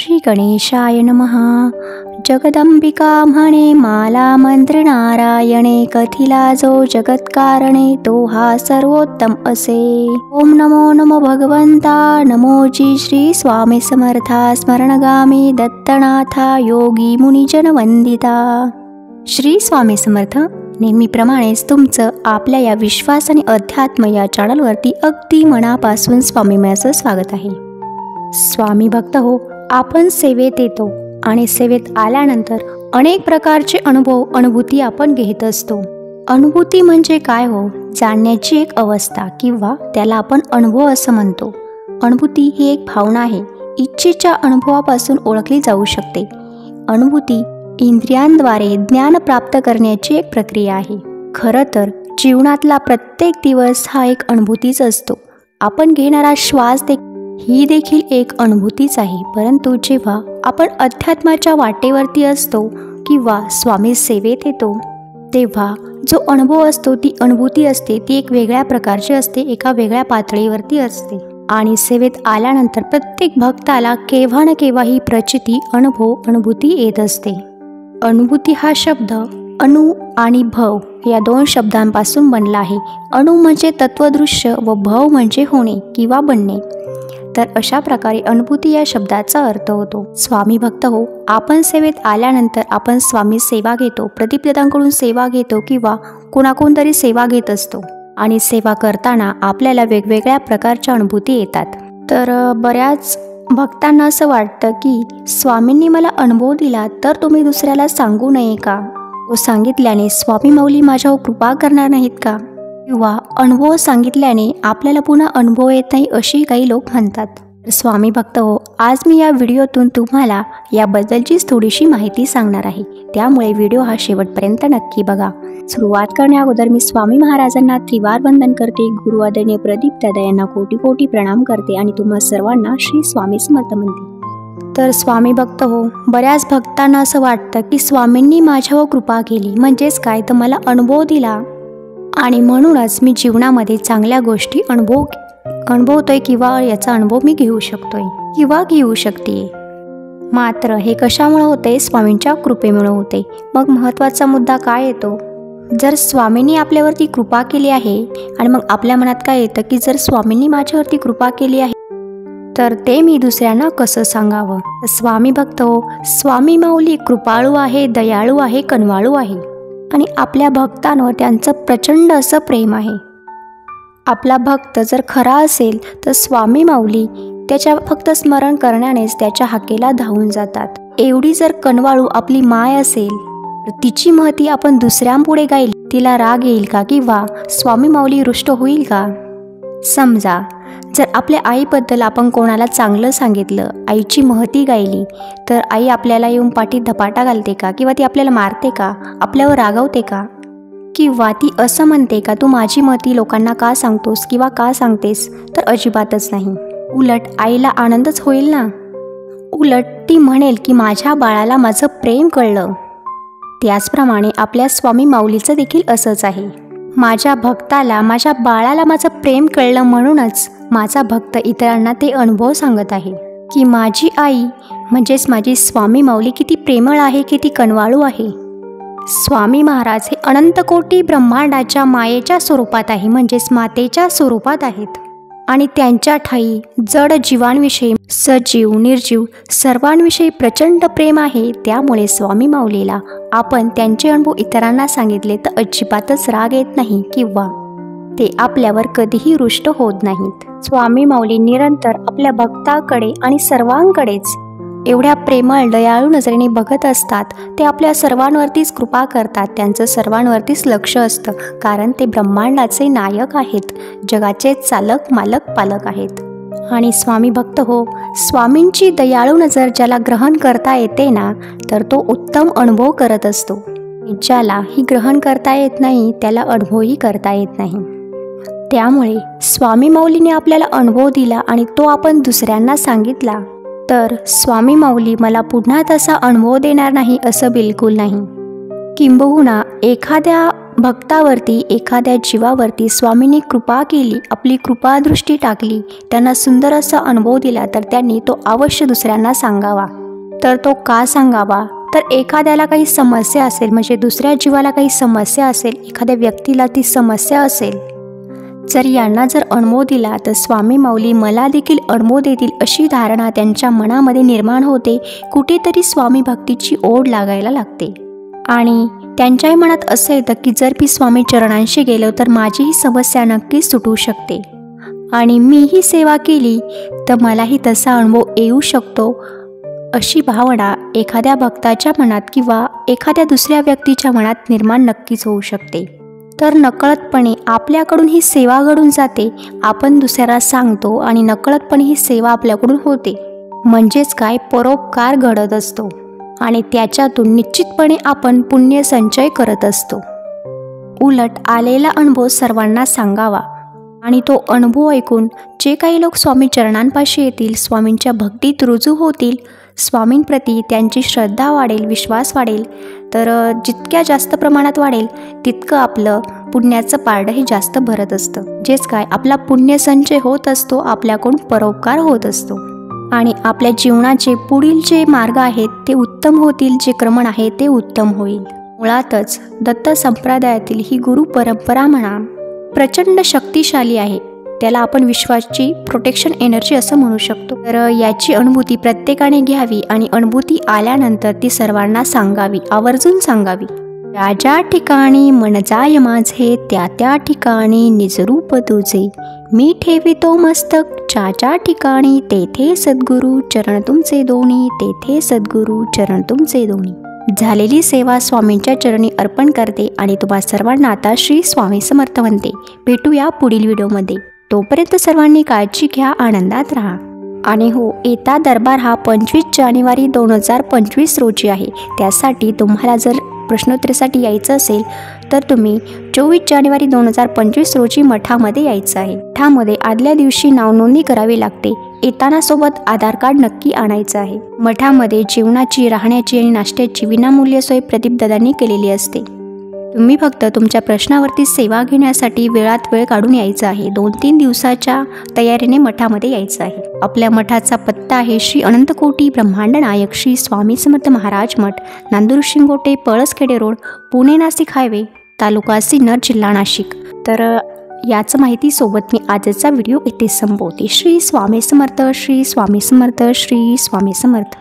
श्री गणेशाय नमः। जगदंबिका म्हणे माला मंत्र नारायणे, कथिला जो जगत्कारणे तो हा सर्वोत्तम असे। ओम नमो नमो भगवंता, नमोजी श्री स्वामी समर्था, स्मरणगामी दत्तनाथा, योगी मुनिजन वंदिता। श्री स्वामी समर्थ। नेहमीप्रमाणेच तुमचं आपल्या या विश्वास आणि अध्यात्म या चॅनलवरती अगदी मनापासून स्वामीमयाचं स्वागत आहे। स्वामी भक्त हो, आपण सेवेत येतो आणि सेवेत आल्यानंतर अनेक प्रकारचे अनुभूती आपण घेत असतो। अनुभूती म्हणजे काय हो? जाणण्याची एक अवस्था किंवा त्याला आपण अनुभव असं म्हणतो। अनुभूती ही एक भावना आहे, इच्छेच्या अनुभवापासून ओळखली जाऊ शकते। अनुभूती इंद्रियांद्वारे ज्ञान प्राप्त करण्याची एक प्रक्रिया आहे। खरं तर जीवनातला प्रत्येक दिवस हा एक अनुभूतीच असतो। आपण घेणारा श्वास ही देखील एक अनुभूतीच आहे। परंतु जेव्हा आपण अध्यात्माच्या वाटेवरती असतो किंवा स्वामी सेवेत येतो तेव्हा जो अनुभव असतो, ती अनुभूती असते, ती एक वेगळ्या प्रकारची असते, एका वेगळ्या पातळीवरती असते। आणि सेवेत आल्यानंतर प्रत्येक भक्ताला केव्हा ना केव्हा ही प्रचिती अनुभूती येत असते। अनुभूती हा शब्द अणु आणि भव या दोन शब्दांपासून बनला आहे। अणु म्हणजे तत्वदृश्य व भव म्हणजे होणे किंवा बनणे। तर अशा प्रकारे अनुभूती या शब्दाचा अर्थ होतो। स्वामी भक्त हो, आपण सेवेत आल्यानंतर आपण स्वामी सेवा घेतो, प्रदीपदादांकडून सेवा घेतो किंवा कोणाकडून तरी सेवा घेत असतो आणि सेवा करताना आपल्याला वेगवेगळ्या प्रकारच्या अनुभूती येतात। तर बऱ्याच भक्तांना असं वाटतं की स्वामींनी मला अनुभव दिला तर तुम्ही दुसऱ्याला सांगू नये का? तो सांगितल्याने स्वामी माऊली माझ्यावर कृपा करणार नाहीत का? किंवा अनुभव सांगितल्याने आपल्याला पुन्हा अनुभव येत नाही अशी काही लोक म्हणतात। स्वामी भक्त हो, आज मी या व्हिडिओतून तुम्हाला याबद्दलचीच थोडीशी माहिती सांगणार आहे, त्यामुळे व्हिडिओ हा शेवटपर्यंत नक्की बघा। सुरुवात करण्याअगोदर मी स्वामी महाराजांना त्रिवार वंदन करते, गुरु आदरणीय प्रदीपदादा यांना कोटी कोटी प्रणाम करते आणि तुम्हा सर्वांना श्री स्वामी समर्थ म्हणते। तर स्वामी भक्त हो, बऱ्याच भक्तांना असं वाटतं की स्वामींनी माझ्यावर कृपा केली म्हणजेच काय, तर मला अनुभव दिला आणि म्हणूनच मी जीवनामध्ये चांगल्या गोष्टी अनुभवतोय किंवा याचा अनुभव मी घेऊ शकतोय किंवा घेऊ शकते। मात्र हे कशामुळे होते? स्वामींच्या कृपेमुळे होते। मग महत्त्वाचा मुद्दा काय येतो? जर स्वामींनी आपल्यावरती कृपा केली आहे आणि मग आपल्या मनात काय येतं की जर स्वामींनी माझ्यावरती कृपा केली आहे तर ते मी दुसऱ्यांना कसं सांगावं? स्वामी भक्त हो, स्वामी माऊली कृपाळू आहे, दयाळू आहे, कनवाळू आहे आणि आपल्या भक्तांवर त्यांचं प्रचंड असं प्रेम आहे। आपला भक्त जर खरा असेल तर स्वामी माऊली त्याच्या फक्त स्मरण करण्यानेच त्याच्या हाकेला धावून जातात। एवढी जर कनवाळू आपली माय असेल तर तिची महती आपण दुसऱ्यांपुढे गाईल, तिला राग येईल का? किंवा स्वामी माऊली रुष्ट होईल का? समजा जर आपल्या आईबद्दल आपण कोणाला चांगलं सांगितलं, आईची महती गायली, तर आई आपल्याला येऊन पाठीत धपाटा घालते का? किंवा ती आपल्याला मारते का? आपल्यावर रागवते का? किंवा ती असं म्हणते का तू माझी महती लोकांना का सांगतोस किंवा का सांगतेस? तर अजिबातच नाही। उलट आईला आनंदच होईल ना। उलट ती म्हणेल की माझ्या बाळाला माझं प्रेम कळलं। त्याचप्रमाणे आपल्या स्वामी माऊलीचं देखील असंच आहे। माझ्या भक्ताला, माझ्या बाळाला माझं प्रेम कळलं म्हणूनच माझा भक्त इतरांना ते अनुभव सांगत आहे की माझी आई म्हणजेच माझी स्वामी माऊली किती प्रेमळ आहे, किती कनवाळू आहे। स्वामी महाराज हे अनंत कोटी ब्रह्मांडाच्या मायेच्या स्वरूपात आहे, म्हणजेच मातेच्या स्वरूपात आहेत आणि त्यांच्या ठाई जड जीवांविषयी, सजीव निर्जीव सर्वांविषयी प्रचंड प्रेम आहे। त्यामुळे स्वामी माऊलीला आपण त्यांचे अनुभव इतरांना सांगितले तर अजिबातच राग येत नाही किंवा ते आपल्यावर कधीही रुष्ट होत नाहीत। स्वामी माऊली निरंतर आपल्या भक्ताकडे आणि सर्वांकडेच एवढ्या प्रेमळ दयाळू नजरेने बघत असतात। ते आपल्या सर्वांवरतीच कृपा करतात, त्यांचं सर्वांवरतीच लक्ष असतं, कारण ते ब्रह्मांडाचे नायक आहेत, जगाचे चालक मालक पालक आहेत। आणि स्वामी भक्त हो, स्वामींची दयाळू नजर ज्याला ग्रहण करता येते ना, तर तो उत्तम अनुभव करत असतो। ज्याला ही ग्रहण करता येत नाही त्याला अनुभवही करता येत नाही। त्यामुळे स्वामी माऊलीने आपल्याला अनुभव दिला आणि तो आपण दुसऱ्यांना सांगितला तर स्वामी माऊली मला पुन्हा तसा अनुभव देणार नाही असं बिलकुल नाही। किंबहुना एखाद्या भक्तावरती, एखाद्या जीवावरती स्वामींनी कृपा केली, आपली कृपादृष्टी टाकली, त्यांना सुंदर असा अनुभव दिला, तर त्यांनी तो अवश्य दुसऱ्यांना सांगावा. तर तो का सांगावा? तर एखाद्याला काही समस्या असेल, म्हणजे दुसऱ्या जीवाला काही समस्या असेल, एखाद्या व्यक्तीला ती समस्या असेल, जर यांना जर अनुभव दिला तर स्वामी माऊली मला देखील अनुभव देतील अशी धारणा त्यांच्या मनामध्ये निर्माण होते. कुठेतरी स्वामी भक्तीची ओढ लागायला लागते आणि त्यांच्याही मनात असं येतं की जर मी स्वामी चरणांशी गेलो तर माझी ही समस्या नक्कीच सुटू शकते आणि मीही सेवा केली तर मलाही तसा अनुभव येऊ शकतो, अशी भावना एखाद्या भक्ताच्या मनात किंवा एखाद्या दुसऱ्या व्यक्तीच्या मनात निर्माण नक्कीच होऊ शकते. तर नकळतपणे आपल्याकडून ही सेवा घडून जाते, आपण दुसऱ्याला सांगतो आणि नकळतपणे ही सेवा आपल्याकडून होते. म्हणजेच काय, परोपकार घडत असतो आणि त्याच्यातून निश्चितपणे आपण पुण्य संचय करत असतो. उलट आलेला अनुभव सर्वांना सांगावा आणि तो अनुभव ऐकून जे काही लोक स्वामी चरणांपाशी येतील, स्वामींच्या भक्तीत रुजू होतील, स्वामींप्रती त्यांची श्रद्धा वाढेल, विश्वास वाढेल, तर जितक्या जास्त प्रमाणात वाढेल तितकं आपलं पुण्याचं पारडं हे जास्त भरत असतं. जेच काय, आपला पुण्य संचय होत असतो, आपल्याकडून परोपकार होत असतो आणि आपल्या जीवनाचे पुढील जे मार्ग आहेत ते उत्तम होतील, जे क्रमण आहे ते उत्तम होईल. मुळातच दत्त संप्रदायातील ही गुरु परंपरा म्हणा प्रचंड शक्तिशाली आहे. त्याला आपण विश्वाची प्रोटेक्शन एनर्जी असं म्हणू शकतो. तर याची अनुभूती प्रत्येकाने घ्यावी आणि अनुभूती आल्यानंतर ती सर्वांना सांगावी, आवर्जून सांगावी. ज्या ठिकाणी मन जाय माझे, त्या ठिकाणी निजरूप तुझे, मी ठेवितो मस्तक ज्या ठिकाणी, तेथे सद्गुरू चरण तुमचे दोन्ही, तेथे सद्गुरू चरण तुमचे दोन्ही. झालेली सेवा स्वामींच्या चरणी अर्पण करते आणि तुम्हा सर्वांना आता श्री स्वामी समर्थ म्हणते. भेटूया पुढील व्हिडिओमध्ये. तोपर्यंत सर्वांनी काळजी घ्या, आनंदात राहा. आणि हो, येता दरबार हा 25 जानेवारी 2025 रोजी आहे. त्यासाठी तुम्हाला जर प्रश्नोत्तरासाठी यायचं असेल तर तुम्ही 24 जानेवारी 2025 रोजी मठामध्ये यायचं आहे. मठामध्ये आदल्या दिवशी नावनोंदणी करावी लागते. येताना सोबत आधार कार्ड नक्की आणायचं आहे. मठामध्ये जेवणाची, राहण्याची आणि नाश्त्याची विनामूल्य सोय प्रदीपदादांनी केलेली असते. तुम्ही फक्त तुमच्या प्रश्नावरती सेवा घेण्यासाठी वेळात वेळ काढून यायचं आहे. 2-3 दिवसाच्या तयारीने मठामध्ये यायचं आहे. आपल्या मठाचा पत्ता आहे श्री अनंतकोटी ब्रह्मांड नायक श्री स्वामी समर्थ महाराज मठ, नांदूर शिंगोटे, पळसखेडे रोड, पुणे नाशिक हायवे, तालुका सिन्नर, जिल्हा नाशिक. तर याचं माहितीसोबत मी आजचा व्हिडिओ इथे संपवते. श्री स्वामी समर्थ, श्री स्वामी समर्थ, श्री स्वामी समर्थ.